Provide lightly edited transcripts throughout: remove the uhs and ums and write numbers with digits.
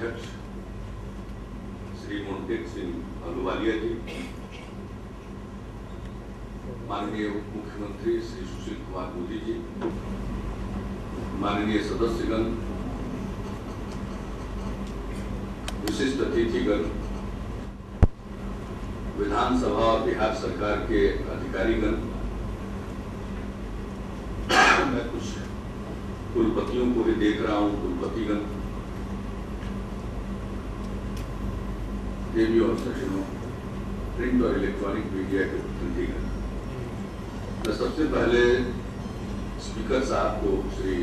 अध्यक्ष श्री मोंटेक सिंह अहलूवालिया जी, माननीय उप मुख्यमंत्री श्री सुशील कुमार मोदी जी, माननीय सदस्यगण, विशिष्ट अतिथिगण, विधानसभा और बिहार सरकार के अधिकारीगण, मैं कुछ कुलपतियों को भी देख रहा हूं, कुलपतिगण, देवी और सचिवों, प्रिंट और इलेक्ट्रॉनिक मीडिया के प्रतिनिधिगण। मैं सबसे पहले स्पीकर साहब को, श्री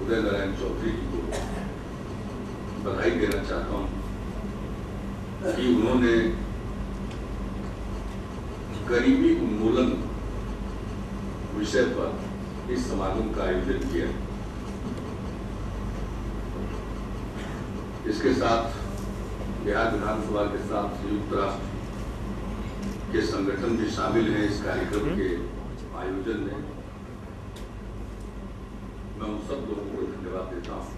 उदय नारायण चौधरी जी को बधाई देना चाहता हूं कि उन्होंने गरीबी उन्मूलन विषय पर इस समागम का आयोजन किया। इसके साथ बिहार विधानसभा के साथ संयुक्त राष्ट्र के संगठन भी शामिल हैं इस कार्यक्रम के आयोजन में। मैं उन सब लोगों को धन्यवाद देता हूं।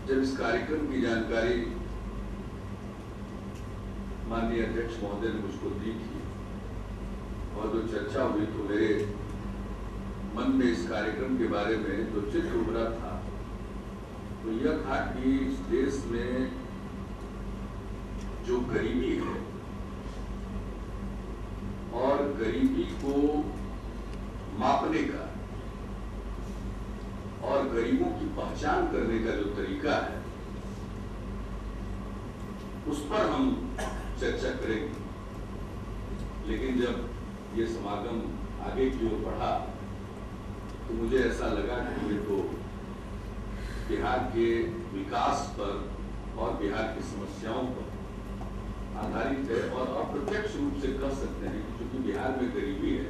जब इस कार्यक्रम की जानकारी माननीय अध्यक्ष महोदय ने मुझको दी थी और जो चर्चा हुई, तो मेरे मन में इस कार्यक्रम के बारे में जो चित्र उभरा था तो यह था कि इस देश में जो गरीबी है और गरीबी को मापने का और गरीबों की पहचान करने का जो तरीका है, उस पर हम चर्चा करेंगे। लेकिन जब ये समागम आगे की ओर बढ़ा तो मुझे ऐसा लगा कि ये तो बिहार के विकास पर और बिहार की समस्याओं पर आधारित है और अप्रत्यक्ष रूप से कह सकते हैं कि चूंकि बिहार में गरीबी है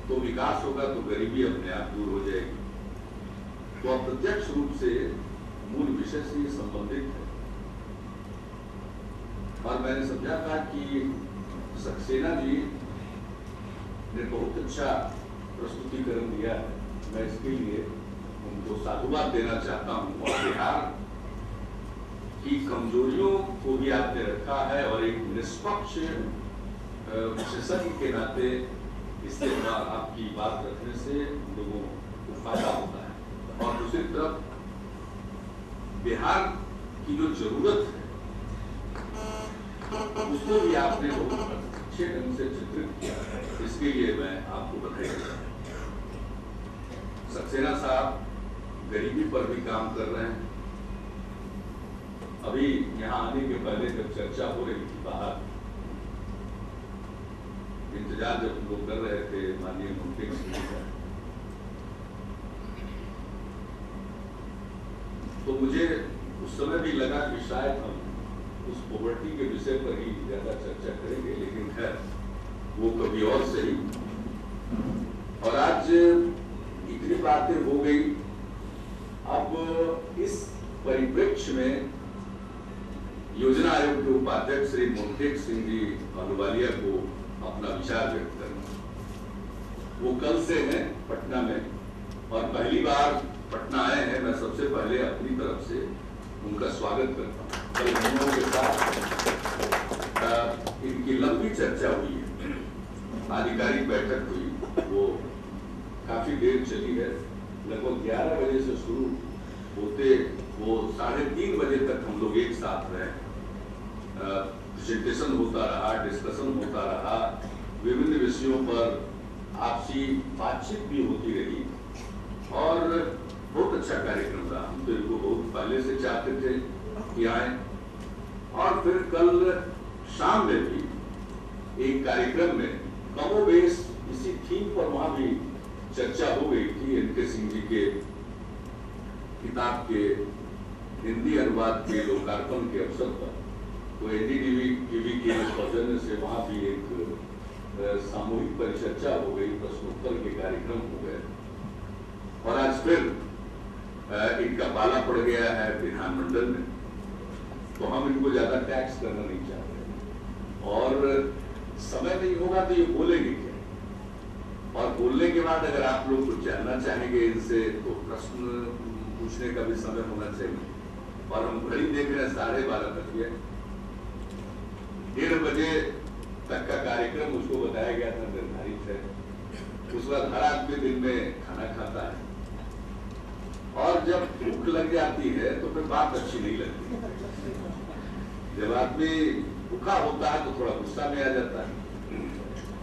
तो विकास होगा तो गरीबी अपने आप दूर हो जाएगी। तो अप्रत्यक्ष रूप से मूल विषय से ये संबंधित है। और मैंने समझा था कि सक्सेना जी ने बहुत अच्छा प्रस्तुतिकरण दिया है। मैं इसके लिए उनको साधुवाद देना चाहता हूं। और बिहार की कमजोरियों को भी आपने रखा है और एक निष्पक्ष विशेषज्ञ के नाते इससे आपकी बात रखने से लोगों को फायदा होता है। और दूसरी तरफ बिहार की जो जरूरत है उसको भी आपने बहुत अच्छे ढंग से चित्रित किया। इसके लिए मैं आपको बधाई देता हूं। सक्सेना साहब गरीबी पर भी काम कर रहे हैं। अभी यहाँ आने के पहले जब चर्चा हो रही थी बाहर, इंतजार जब लोग कर रहे थे माननीय मोंटेक सिंह का, तो मुझे उस समय भी लगा कि शायद हम उस पॉवर्टी के विषय पर ही ज्यादा चर्चा करेंगे, लेकिन खैर वो कभी और सही। और आज इतनी बातें हो गई। अब इस परिप्रेक्ष्य में योजना आयोग के उपाध्यक्ष श्री मोंटेक सिंह जी अहलूवालिया को अपना विचार व्यक्त करना। वो कल से हैं पटना में और पहली बार पटना आए हैं। मैं सबसे पहले अपनी तरफ से उनका स्वागत करता हूँ। कल हम लोगों के साथ इनकी लंबी चर्चा हुई है, आधिकारिक बैठक हुई, वो काफी देर चली है। लगभग 11 बजे से शुरू होते वो 3:30 बजे तक हम लोग एक साथ रहे। प्रेजेंटेशन होता रहा, डिस्कशन होता रहा, विभिन्न विषयों पर आपसी बातचीत भी होती रही और बहुत अच्छा कार्यक्रम रहा। हम तो इनको बहुत पहले से चाहते थे कि आए। और फिर कल शाम में भी एक कार्यक्रम में कमोबेश इसी थीम पर वहां भी चर्चा हो गई थी। एन.के. सिंह जी के किताब के हिंदी अनुवाद के लोकार्पण के अवसर पर तो एनडीटीवी के सौजन्य से वहां भी एक सामूहिक परिचर्चा हो गई, प्रश्नोत्तर के कार्यक्रम हो गए। और आज फिर इनका पाला पड़ गया है विधानमंडल में, तो हम इनको ज्यादा टैक्स करना नहीं चाहते। और समय नहीं होगा तो ये बोलेंगे क्या, और बोलने के बाद अगर आप लोग कुछ जानना चाहेंगे इनसे तो प्रश्न पूछने का भी समय होना चाहिए। और हम घड़ी देख रहे हैं 12:30 बज गए। 1:30 बजे तक का कार्यक्रम उसको बताया गया था, निर्धारित है। उस वक्त हर आदमी दिन में खाना खाता है, और जब भूख लग जाती है तो फिर बात अच्छी नहीं लगती। जब आदमी भूखा होता है तो थोड़ा गुस्सा में आ जाता है।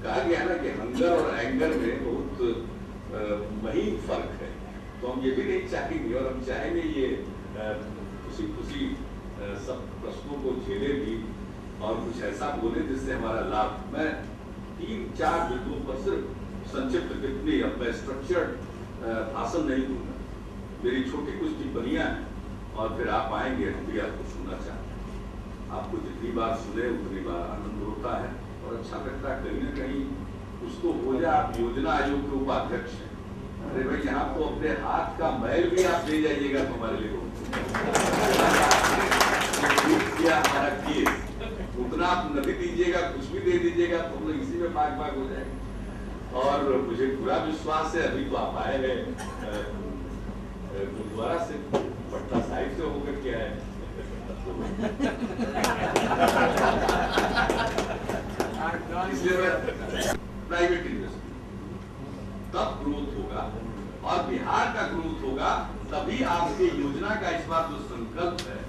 कहा गया है ना कि हंगर और एंगर में बहुत महीन फर्क है। तो हम ये भी नहीं चाहेंगे, और हम चाहेंगे ये खुशी खुशी सब प्रश्नों को झेले भी और कुछ ऐसा बोले जिससे हमारा लाभ। मैं 3-4 बिंदुओं पर सिर्फ संक्षिप्त टिप्पणी, अब मैं स्ट्रक्चर्ड भाषण नहीं दूंगा। मेरी छोटी कुछ टिप्पणियां हैं, और फिर आप आएंगे, हम भी आपको सुनना चाहते हैं। आपको जितनी बार सुने उतनी बार आनंद होता है और अच्छा लगता है। कहीं न कहीं उसको हो जाए। आप योजना आयोग के उपाध्यक्ष हैं, अरे भाई यहाँ तो अपने हाथ का मैल भी आप ले जाइएगा तो हमारे लिए किया हमारा केस, उतना आप नहीं दीजिएगा, कुछ भी दे दीजिएगा तो हम लोग इसी में भाग हो जाएंगे। और मुझे पूरा विश्वास है, अभी तो आप आए हैं गुरुद्वारा से, पटना साहिब से होकर के आए, इसलिए प्राइवेट इन्वेस्टमेंट तब ग्रोथ होगा, और बिहार का ग्रोथ होगा तभी आपकी योजना का इस बार जो संकल्प है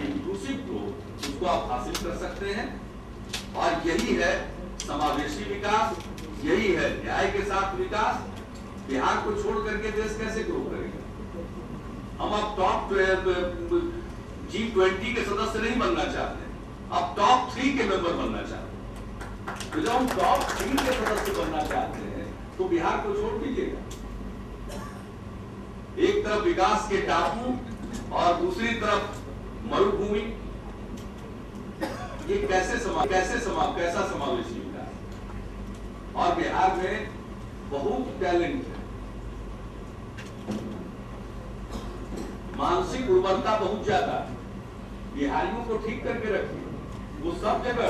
इंक्लूसिव ग्रोथ, उसको आप हासिल कर सकते हैं। और यही है समावेशी विकास, यही है न्याय के साथ विकास। बिहार को छोड़ करके देश कैसे ग्रो करेगा? हम अब टॉप G20 के सदस्य नहीं बनना चाहते, अब टॉप 3 के मेंबर बनना चाहते हैं। तो जब हम टॉप 3 के सदस्य बनना चाहते हैं तो बिहार को छोड़ दीजिएगा। एक तरफ विकास के टापू और दूसरी तरफ मरुभूमि, ये कैसा समावेशी विकास? और बिहार में बहुत टैलेंट है, मानसिक उर्वरता बहुत ज्यादा है। बिहारियों को ठीक करके रखिए, वो सब जगह